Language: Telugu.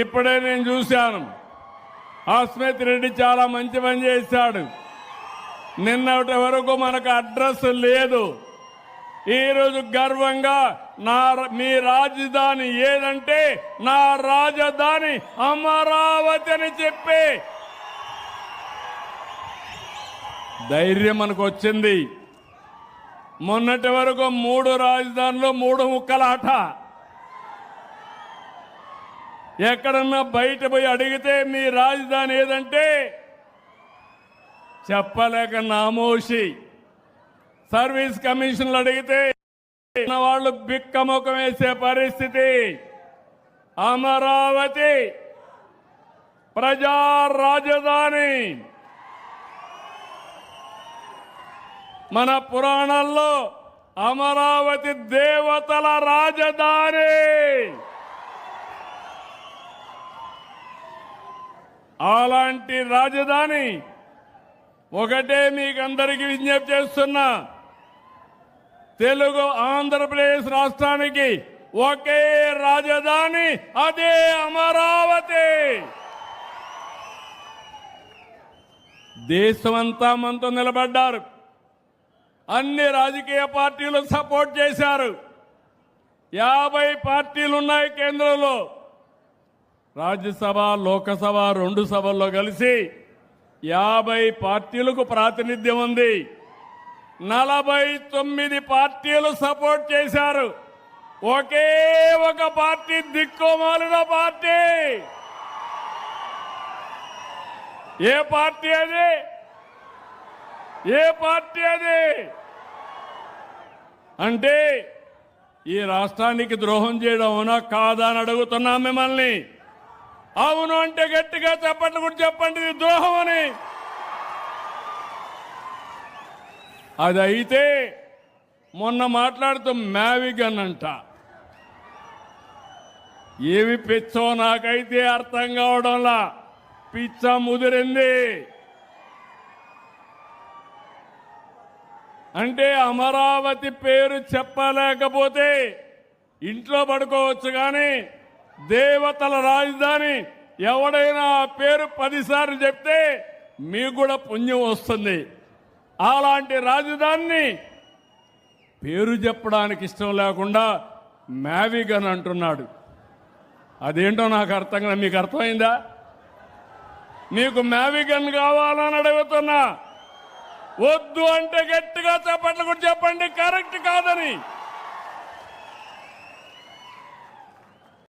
ఇప్పుడే నేను చూశాను, అస్మిత్ రెడ్డి చాలా మంచి పని చేశాడు. నిన్నటి వరకు మనకు అడ్రస్ లేదు. ఈరోజు గర్వంగా మీ రాజధాని ఏదంటే నా రాజధాని అమరావతి అని చెప్పి ధైర్యం మనకు వచ్చింది. మొన్నటి వరకు 3 రాజధానులు 3 ముక్కలాట. ఎక్కడన్నా బయట పోయి అడిగితే మీ రాజధాని ఏదంటే చెప్పలేక నామోషి. సర్వీస్ కమిషన్లు అడిగితే వాళ్ళు బిక్కముఖం వేసే పరిస్థితి. అమరావతి ప్రజా రాజధాని. మన పురాణాల్లో అమరావతి దేవతల రాజధాని. అలాంటి రాజధాని ఒకటే మీకందరికీ విజ్ఞప్తి చేస్తున్నా, తెలుగు ఆంధ్రప్రదేశ్ రాష్ట్రానికి ఒకే రాజధాని, అదే అమరావతి. దేశమంతా మనతో నిలబడ్డారు. అన్ని రాజకీయ పార్టీలు సపోర్ట్ చేశారు. 50 పార్టీలు ఉన్నాయి కేంద్రంలో. రాజ్యసభ, లోకసభ 2 సభల్లో కలిసి 50 పార్టీలకు ప్రాతినిధ్యం ఉంది. 49 పార్టీలు సపోర్ట్ చేశారు. ఒకే ఒక పార్టీ దిక్కుమాలిన పార్టీ. ఏ పార్టీ అది? ఏ పార్టీ అది? అంటే ఈ రాష్ట్రానికి ద్రోహం చేయడం అవునా కాదా అని అడుగుతున్నాం మిమ్మల్ని. అవును అంటే గట్టిగా చెప్పండి, కూడా చెప్పండి ఇది ద్రోహం అని. అది అయితే మొన్న మాట్లాడుతూ మ్యావిగన్ అంట. ఏమి పిచ్చో నాకైతే అర్థం కావడంలా. పిచ్చ ముదిరింది. అంటే అమరావతి పేరు చెప్పలేకపోతే ఇంట్లో పడుకోవచ్చు, కానీ దేవతల రాజధాని ఎవడైనా ఆ పేరు 10 సార్లు చెప్తే మీకు కూడా పుణ్యం వస్తుంది. అలాంటి రాజధానిని పేరు చెప్పడానికి ఇష్టం లేకుండా మ్యావిగన్ అంటున్నాడు. అదేంటో నాకు అర్థం కాదు. మీకు అర్థమైందా? మీకు మ్యావిగన్ కావాలని అడుగుతున్నా. వద్దు అంటే గట్టిగా చెప్పండి, కూడా చెప్పండి కరెక్ట్ కాదని.